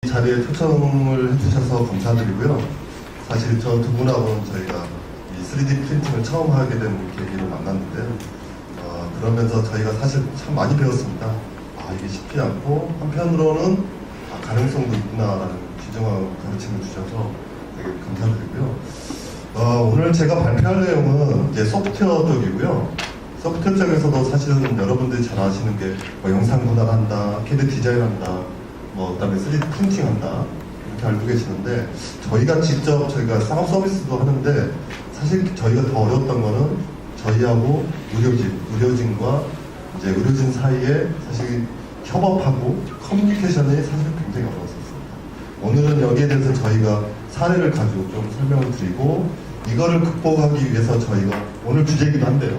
자리에 초청을 해주셔서 감사드리고요. 사실 저 두 분하고는 저희가 이 3D 프린팅을 처음 하게 된 계기로 만났는데요. 그러면서 저희가 사실 참 많이 배웠습니다. 이게 쉽지 않고 한편으로는 가능성도 있구나라는 귀중한 가르침을 주셔서 되게 감사드리고요. 오늘 제가 발표할 내용은 이제 소프트웨어 쪽이고요. 소프트웨어 쪽에서도 사실은 여러분들이 잘 아시는 게 뭐 영상 분할한다, CAD 디자인한다, 그다음에 3D 프린팅한다 이렇게 알고 계시는데 저희가 직접 상업 서비스도 하는데 사실 저희가 더 어려웠던 거는 저희하고 의료진과 이제 의료진 사이에 사실 협업하고 커뮤니케이션이 사실 굉장히 어려웠었습니다. 오늘은 여기에 대해서 저희가 사례를 가지고 좀 설명을 드리고 이거를 극복하기 위해서 저희가 오늘 주제이기도 한데요.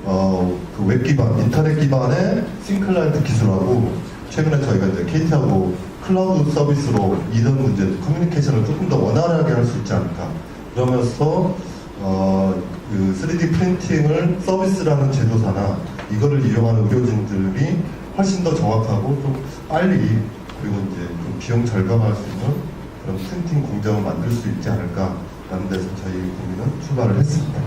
그 웹 기반, 인터넷 기반의 싱클라이트 기술하고 최근에 저희가 이제 KT하고 클라우드 서비스로 이런 문제, 커뮤니케이션을 조금 더 원활하게 할 수 있지 않을까. 그러면서 그 3D 프린팅을 서비스라는 제조사나 이거를 이용하는 의료진들이 훨씬 더 정확하고 좀 빨리 그리고 이제 좀 비용 절감할 수 있는 그런 프린팅 공장을 만들 수 있지 않을까라는 데서 저희 고민은 출발을 했습니다.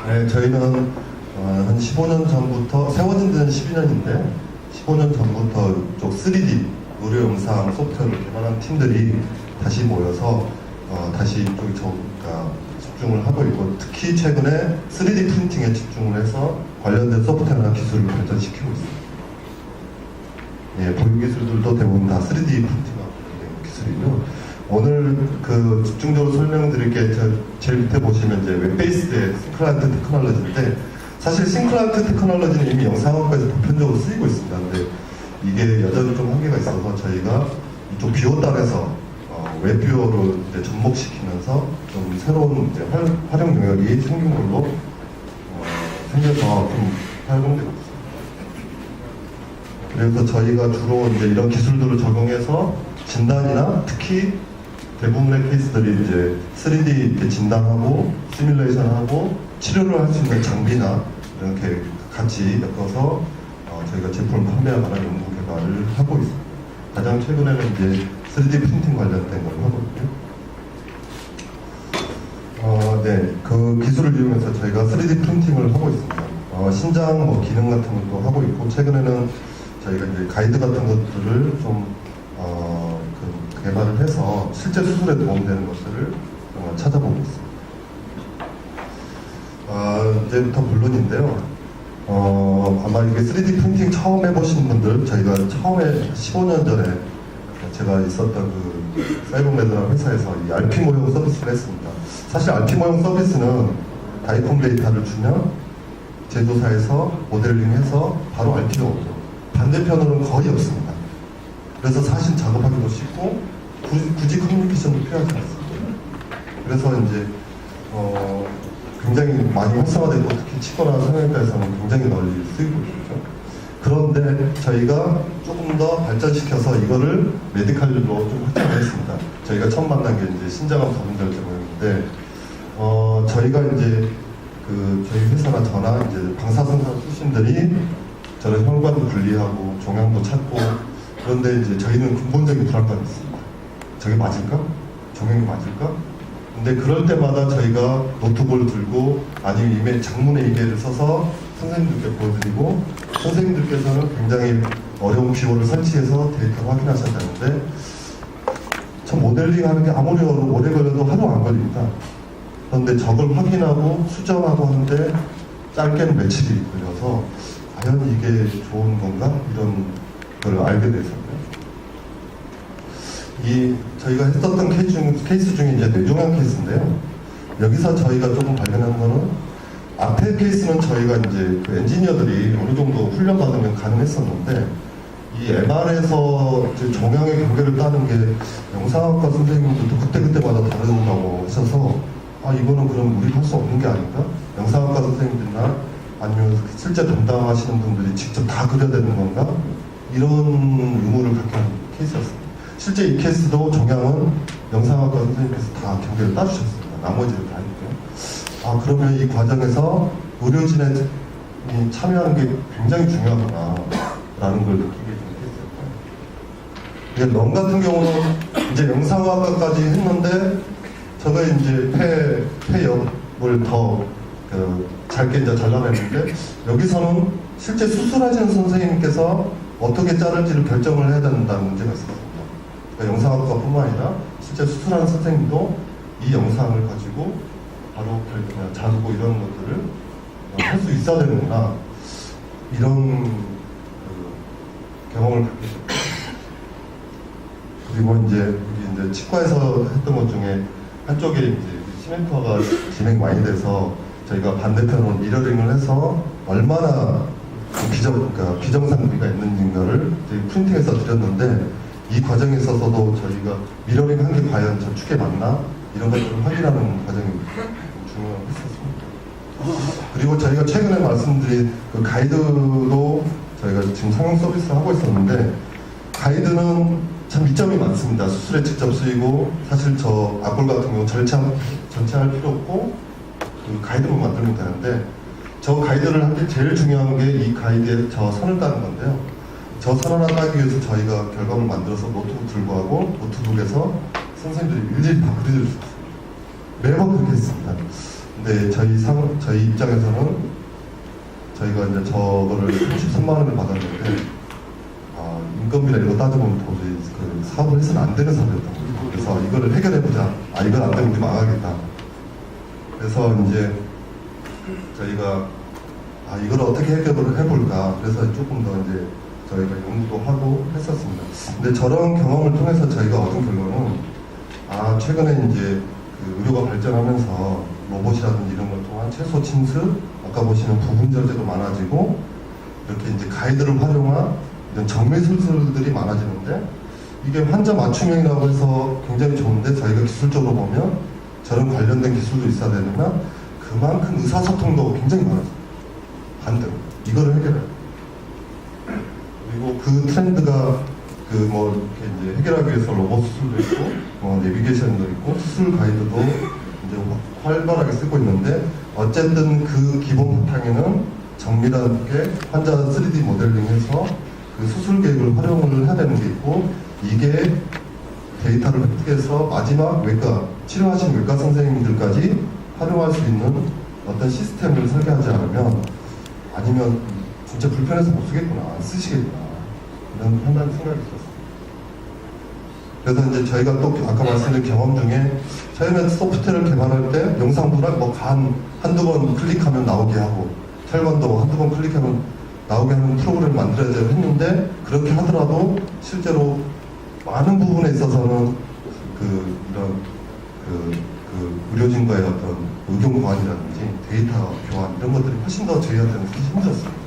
네, 저희는 한 15년 전부터, 세워진 데는 12년인데 15년 전부터 이쪽 3D 의료 영상 소프트웨어를 개발한 팀들이 다시 모여서 다시 이쪽에 집중을 하고 있고 특히 최근에 3D 프린팅에 집중을 해서 관련된 소프트웨어나 기술을 발전시키고 있습니다. 예, 보유 기술들도 대부분 다 3D 프린팅하고 기술이고요. 오늘 그 집중적으로 설명드릴 게 제일 밑에 보시면 이제 웹베이스드의 싱클라이트 테크놀로지인데 사실 싱클라이트 테크놀로지는 이미 영상학과에서 보편적으로 쓰이고 있습니다. 근데 이게 여전히 좀 한계가 있어서 저희가 이쪽 비오단에서 웹뷰어를 이제 접목시키면서 좀 새로운 이제 활용 영역이 생긴 걸로 생겨서 좀 활용되고 있습니다. 그래서 저희가 주로 이제 이런 기술들을 적용해서 진단이나 특히 대부분의 케이스들이 이제 3D 이렇게 진단하고 시뮬레이션하고 치료를 할 수 있는 장비나 이렇게 같이 엮어서 저희가 제품을 판매하거나 연구 개발을 하고 있습니다. 가장 최근에는 이제 3D 프린팅 관련된 걸 하고 있고요. 네, 그 기술을 이용해서 저희가 3D 프린팅을 하고 있습니다. 신장 기능 같은 것도 하고 있고 최근에는 저희가 이제 가이드 같은 것들을 좀 개발을 해서 실제 수술에 도움되는 것들을 찾아보고 있습니다. 이제부터 본론인데요. 아마 이게 3D 프린팅 처음 해보신 분들, 저희가 처음에 15년 전에 제가 있었던 그 사이버메드라는 회사에서 이 RP 모형 서비스를 했습니다. 사실 RP 모형 서비스는 다이콤 데이터를 주면 제조사에서 모델링해서 바로 RP가 오죠. 반대편으로는 거의 없습니다. 그래서 사실 작업하기도 쉽고 굳이 커뮤니케이션도 필요하지 않습니다. 그래서 이제 굉장히 많이 활성화되고 특히 치과나 성형외과에서는 굉장히 널리 쓰이고 있죠. 그런데 저희가 조금 더 발전시켜서 이거를 메디칼로 좀 확장을 했습니다. 저희가 처음 만난 게 이제 신장암 전문결정이었는데 저희가 이제 저희 회사나 저나 이제 방사선사 출신들이 저런 혈관도 분리하고 종양도 찾고 그런데 이제 저희는 근본적인 불안감이 있습니다. 저게 맞을까? 종양이 맞을까? 근데 그럴 때마다 저희가 노트북을 들고 아니면 장문의 이메일을 써서 선생님들께 보여드리고 선생님들께서는 굉장히 어려운 비호를 설치해서 데이터를 확인하셨다는데 저 모델링 하는 게 아무리 오래 걸려도 하루 안 걸립니다. 그런데 저걸 확인하고 수정하고 하는데 짧게는 며칠이 걸려서 과연 이게 좋은 건가? 이런 걸 알게 됐었고요. 저희가 했었던 케이스 중에 이제 뇌종양 케이스인데요. 여기서 저희가 조금 발견한 거는 앞에 케이스는 저희가 이제 그 엔지니어들이 어느 정도 훈련받으면 가능했었는데 이 MR에서 이제 종양의 경계를 따는 게 영상학과 선생님들도 그때마다 다르다고 하셔서 이거는 그럼 우리가 할 수 없는 게 아닌가? 영상학과 선생님들이나 아니면 실제 담당하시는 분들이 직접 다 그려야 되는 건가? 이런 의무를 갖게 한 케이스였습니다. 실제 이 케이스도 종양은 영상학과 선생님께서 다 경계를 따주셨습니다. 나머지를 다 했고요. 그러면 이 과정에서 의료진이 참여하는 게 굉장히 중요하구나 라는 걸 느끼게 된 케이스였고요. 이제 넌 같은 경우는 이제 영상학과까지 했는데 저거 이제 폐역을 더 짧게 이제 잘라냈는데 여기서는 실제 수술하시는 선생님께서 어떻게 자를지를 결정을 해야 된다는 문제가 있었습니다. 그러니까 영상학과뿐만 아니라 실제 수술하는 선생님도 이 영상을 가지고 바로 자르고 이런 것들을 할 수 있어야 되는구나 이런 경험을 갖게 됐고 그리고 이제 여기 이제 치과에서 했던 것 중에 한쪽에 이제 시멘트화가 진행이 많이 돼서 저희가 반대편으로 미러링을 해서 얼마나 그러니까 비정상비가 있는지를 프린팅해서 드렸는데 이 과정에 있어서도 저희가 미러링 한 게 과연 저축에 맞나 이런 것들을 확인하는 과정이 중요했었습니다. 그리고 저희가 최근에 말씀드린 그 가이드도 저희가 지금 상용 서비스 하고 있었는데 가이드는 참 이점이 많습니다. 수술에 직접 쓰이고 사실 저 악골 같은 경우 전체할 필요 없고 그 가이드만 만들면 되는데 저 가이드를 할 때 제일 중요한 게 이 가이드에 저 선을 따는 건데요. 저 선 하나 따기 위해서 저희가 결과물 만들어서 노트북 들고 하고 노트북에서 선생님들이 일일이 다 그려줄 수 있어요. 매번 그렇게 했습니다. 근데 저희 입장에서는 저희가 이제 저거를 33만 원을 받았는데 인건비나 이런 거 따져보면 도저히 그 사업을 해서는 안 되는 사업이었던 거죠. 그래서 이거를 해결해보자. 이건 안 되면 우리 망하겠다. 그래서 이제 저희가 이걸 어떻게 해결을 해볼까. 그래서 조금 더 이제 저희가 연구도 하고 했었습니다. 근데 저런 경험을 통해서 저희가 얻은 결론은 최근에 이제 그 의료가 발전하면서 로봇이라든지 이런 걸 통한 최소 침습, 아까 보시는 부분 절제도 많아지고 이렇게 이제 가이드를 활용한 이런 정밀 수술들이 많아지는데 이게 환자 맞춤형이라고 해서 굉장히 좋은데 저희가 기술적으로 보면 저런 관련된 기술도 있어야 되느냐 그만큼 의사소통도 굉장히 많아져요. 반대로 이거를 해결해요. 그리고 그 트렌드가 이렇게 이제 해결하기 위해서 로봇 수술도 있고 내비게이션도 있고 수술 가이드도 이제 활발하게 쓰고 있는데 어쨌든 그 기본 바탕에는 정밀하게 환자 3D 모델링해서 그 수술 계획을 활용을 해야 되는 게 있고 이게 데이터를 획득해서 마지막 치료하신 외과 선생님들까지 활용할 수 있는 어떤 시스템을 설계하지 않으면 아니면 진짜 불편해서 못 쓰겠구나, 안 쓰시겠구나 이런 판단 생각이 있었어요. 그래서 이제 저희가 또 아까 말씀드린 경험 중에 처음에 소프트웨어를 개발할 때 영상보다 한두 번 클릭하면 나오게 하고 혈관도 한두 번 클릭하면 나오게 하는 프로그램을 만들어야 되고 했는데 그렇게 하더라도 실제로 많은 부분에 있어서는 이런 의료진과의 어떤 의견 보완이라든지 데이터 교환 이런 것들이 훨씬 더 저희한테는 사실 힘들었어요.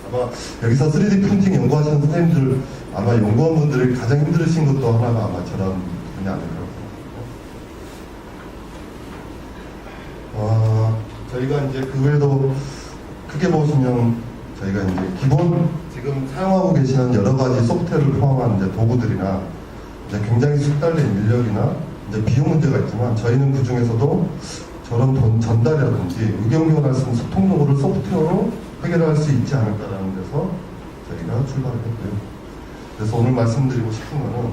아마 여기서 3D 프린팅 연구하시는 선생님들 아마 연구원분들이 가장 힘들으신 것도 하나가 아마 저런 분이 아닐까. 저희가 이제 그 외에도 크게 보시면 저희가 이제 기본 지금 사용하고 계시는 여러 가지 소프트웨어를 포함한 이제 도구들이나 이제 굉장히 숙달된 인력이나 이제 비용 문제가 있지만 저희는 그 중에서도 저런 돈 전달이라든지 의견 교환할 수 있는 소통 도구를 소프트웨어로 해결할 수 있지 않을까라는 데서 저희가 출발을 했고요. 그래서 오늘 말씀드리고 싶은 거는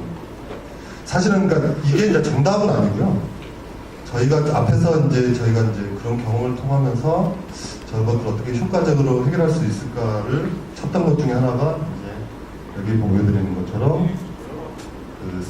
사실은 그러니까 이게 이제 정답은 아니고요. 저희가 앞에서 저희가 그런 경험을 통하면서 저것을 어떻게 효과적으로 해결할 수 있을까를 찾던 것 중에 하나가 여기 보여드리는 것처럼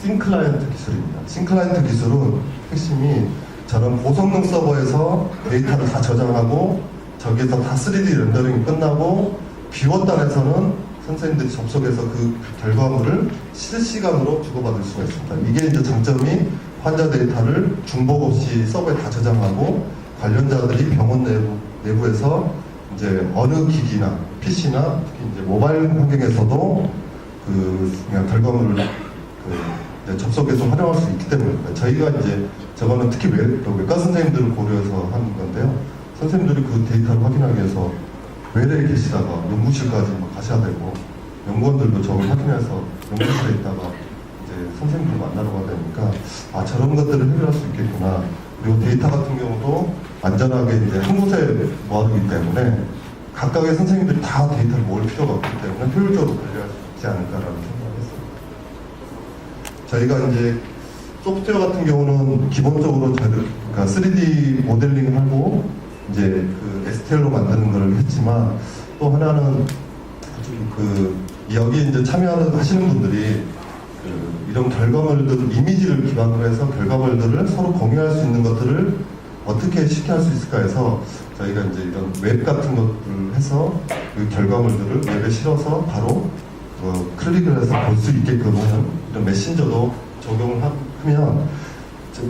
싱클라이언트 기술입니다. 싱클라이언트 기술은 핵심이 저런 고성능 서버에서 데이터를 다 저장하고 저기에서 다 3D 렌더링이 끝나고 비워단에서는 선생님들이 접속해서 그 결과물을 실시간으로 주고받을 수가 있습니다. 이게 이제 장점이 환자 데이터를 중복 없이 서버에 다 저장하고 관련자들이 병원 내부에서 이제 어느 기기나 PC나 특히 이제 모바일 환경에서도 그냥 결과물을 접속해서 활용할 수 있기 때문입니다. 저희가 이제 저거는 특히 외과 선생님들을 고려해서 하는 건데요. 선생님들이 그 데이터를 확인하기 위해서 외래에 계시다가 연구실까지 가셔야 되고 연구원들도 저걸 확인해서 연구실에 있다가 이제 선생님들 만나러 가야 되니까 저런 것들을 해결할 수 있겠구나. 그리고 데이터 같은 경우도 안전하게 이제 한 곳에 모아두기 때문에 각각의 선생님들이 다 데이터를 모을 필요가 없기 때문에 효율적으로 관리할 수 있지 않을까라는 생각을 했습니다. 저희가 이제 소프트웨어 같은 경우는 기본적으로 그러니까 3D 모델링하고 이제 그 STL로 만드는 걸 했지만 또 하나는 여기 이제 참여하시는 분들이 이런 결과물들 이미지를 기반으로 해서 결과물들을 서로 공유할 수 있는 것들을 어떻게 쉽게 할 수 있을까 해서 저희가 이제 이런 웹 같은 것들을 해서 그 결과물들을 웹에 실어서 바로 클릭을 해서 볼 수 있게끔 하는 이런 메신저도 적용을 하면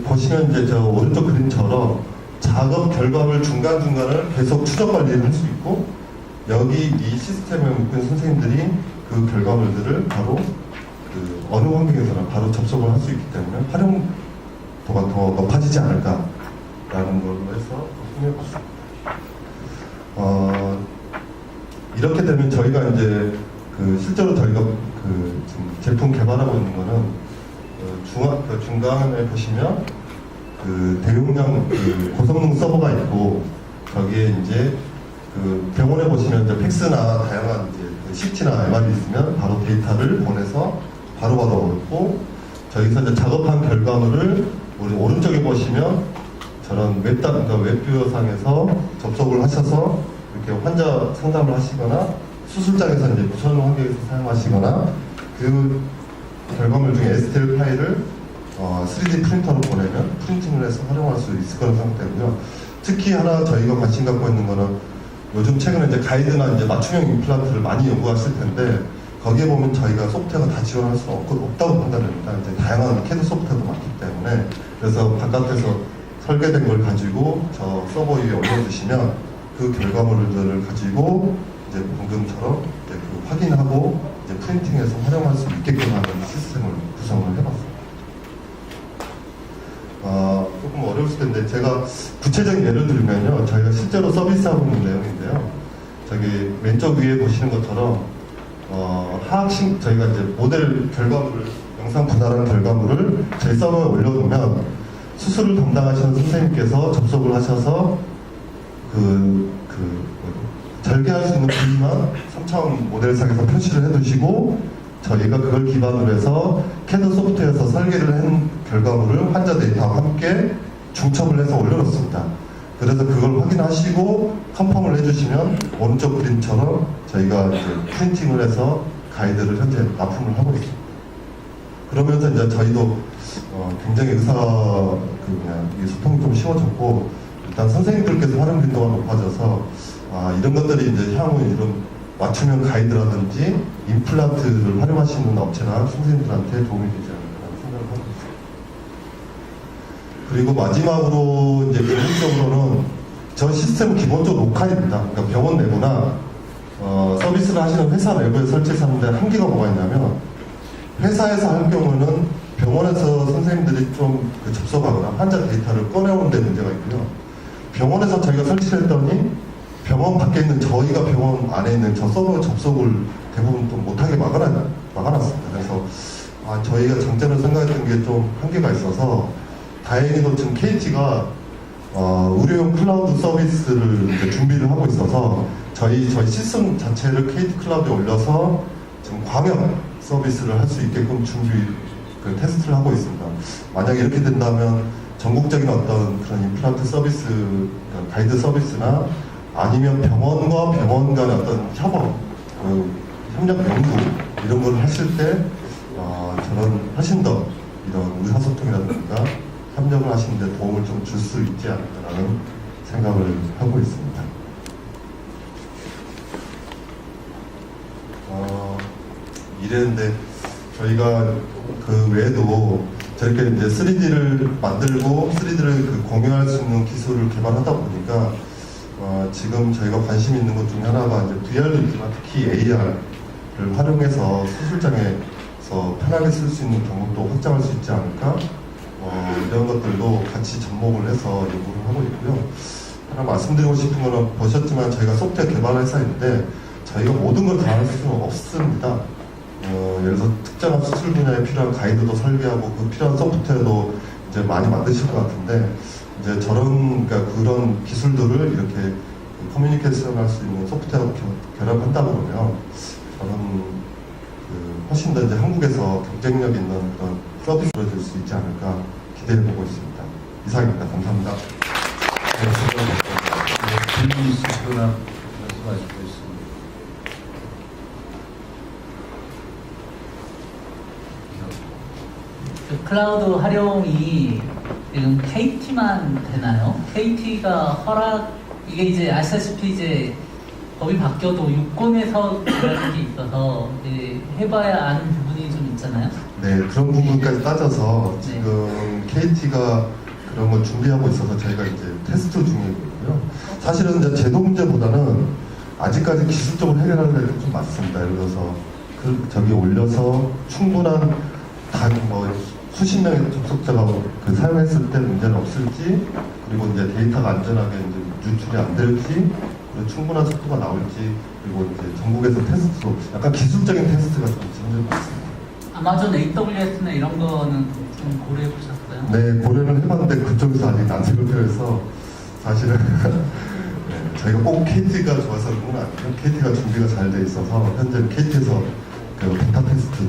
보시면 이제 저 오른쪽 그림처럼 작업 결과물 중간중간을 계속 추적 관리를 할 수 있고 여기 이 시스템에 묶인 선생님들이 그 결과물들을 바로 어느 환경에서나 바로 접속을 할 수 있기 때문에 활용도가 더 높아지지 않을까라는 걸로 해서 해봤습니다. 이렇게 되면 저희가 이제 실제로 저희가 지금 제품 개발하고 있는 거는 중간에 보시면 대용량 고성능 서버가 있고 거기에 이제 병원에 보시면 이제 팩스나 다양한 이제 CT나 MR이 있으면 바로 데이터를 보내서 바로바로 얻고 저기서 이제 작업한 결과물을 우리 오른쪽에 보시면 저런 그러니까 웹뷰어상에서 접속을 하셔서 이렇게 환자 상담을 하시거나 수술장에서 이제 무선 환경에서 사용하시거나 그 결과물 중에 STL 파일을 3D 프린터로 보내면 프린팅을 해서 활용할 수 있을 거라는 생각되고요. 특히 하나 저희가 관심 갖고 있는 거는 요즘 최근에 이제 가이드나 이제 맞춤형 임플란트를 많이 연구하실 텐데 거기에 보면 저희가 소프트웨어가 다 지원할 수는 없다고 판단합니다. 이제 다양한 CAD 소프트웨어도 많기 때문에 그래서 바깥에서 설계된 걸 가지고 저 서버 위에 올려주시면 그 결과물들을 가지고 이제 방금처럼 이제 확인하고 이제 프린팅해서 활용할 수 있게끔 하는 시스템을 구성을 해봤습니다. 조금 어려울 텐데 제가 구체적인 예를 들면요, 저희가 실제로 서비스하고 있는 내용인데요. 저기 왼쪽 위에 보시는 것처럼 저희가 이제 모델 결과물을 영상 분할한 결과물을 저희 서버에 올려놓으면 수술을 담당하시는 선생님께서 접속을 하셔서 절개할 수 있는 부위만 3차원 모델상에서 표시를 해두시고 저희가 그걸 기반으로 해서 CAD 소프트웨어에서 설계를 한 결과물을 환자 데이터와 함께 중첩을 해서 올려놓습니다. 그래서 그걸 확인하시고 컨펌을 해주시면 오른쪽 그림처럼 저희가 이제 프린팅을 해서 가이드를 현재 납품을 하고 있습니다. 그러면서 이제 저희도 굉장히 이 소통이 좀 쉬워졌고 일단 선생님들께서 활용 빈도가 높아져서 이런 것들이 이제 향후 이런 맞춤형 가이드라든지 임플란트를 활용할 수 있는 업체나 선생님들한테 도움이 되지 않을까 생각을 하고 있습니다. 그리고 마지막으로 이제 기본적으로는 저 시스템은 기본적으로 로컬입니다. 그러니까 병원 내부나 서비스를 하시는 회사 내부에 설치해서 하는데 한계가 뭐가 있냐면 회사에서 할 경우는 병원에서 선생님들이 좀 접속하거나 환자 데이터를 꺼내오는 데 문제가 있고요. 병원에서 저희가 설치를 했더니 병원 밖에 있는 저희가 병원 안에 있는 저 서버 접속을 대부분 또 못하게 막아놨습니다. 그래서 저희가 장점을 생각했던 게 좀 한계가 있어서 다행히도 지금 KT가 의료용 클라우드 서비스를 이제 준비를 하고 있어서 저희 시스템 자체를 KT 클라우드에 올려서 지금 광역 서비스를 할 수 있게끔 테스트를 하고 있습니다. 만약에 이렇게 된다면 전국적인 어떤 그런 임플란트 서비스, 가이드 서비스나 아니면 병원과 병원 간의 어떤 협업, 협력 연구 이런 걸 하실 때 훨씬 더 이런 의사소통이라든가 협력을 하시는데 도움을 좀 줄 수 있지 않을까라는 생각을 하고 있습니다. 이랬는데 저희가 그 외에도 저렇게 이제 3D를 만들고 3D를 공유할 수 있는 기술을 개발하다 보니까 지금 저희가 관심 있는 것 중에 하나가 이제 VR도 있지만 특히 AR을 활용해서 수술장에서 편하게 쓸 수 있는 경우도 확장할 수 있지 않을까? 이런 것들도 같이 접목을 해서 연구를 하고 있고요. 하나 말씀드리고 싶은 거는 보셨지만 저희가 소프트웨어 개발 회사인데 저희가 모든 걸 다 할 수는 없습니다. 예를 들어서 특정한 수술 분야에 필요한 가이드도 설계하고 그 필요한 소프트웨어도 이제 많이 만드실 것 같은데 이제 그런 기술들을 이렇게 커뮤니케이션 할 수 있는 소프트웨어 결합한다 그러면 저는 훨씬 더 이제 한국에서 경쟁력 있는 어떤 서비스로 될 수 있지 않을까 기대해보고 있습니다. 이상입니다. 감사합니다. 네, 질문 있으시거나 말씀하실 수 있습니다. 그 클라우드 활용이 지금 KT만 되나요? KT가 허락, 이게 이제 아시다시피 이제 법이 바뀌어도 유권에서라는 게 있어서 이제 해봐야 아는 부분이 좀 있잖아요. 네, 그런 부분까지 따져서 네. 지금 KT가 그런 걸 준비하고 있어서 저희가 이제 테스트 중이고요. 사실은 이제 제도 문제보다는 아직까지 기술적으로 해결하려는 게 좀 많습니다. 예를 들어서 저기 올려서 충분한 수십 명의 접속자가 그 사용했을 때 문제는 없을지, 그리고 이제 데이터가 안전하게 이제 유출이 안 될지, 그리고 충분한 속도가 나올지, 그리고 이제 전국에서 테스트로 약간 기술적인 테스트가 좀 진행되고 있습니다. 아마존 AWS나 이런 거는 좀 고려해 보셨어요? 네, 고려를 해봤는데 그쪽에서 아직 난색을 표해서 사실은 네, 저희가 꼭 KT가 좋아서 그런 건 아니고 KT가 준비가 잘 돼 있어서 현재 KT에서 그 베타 테스트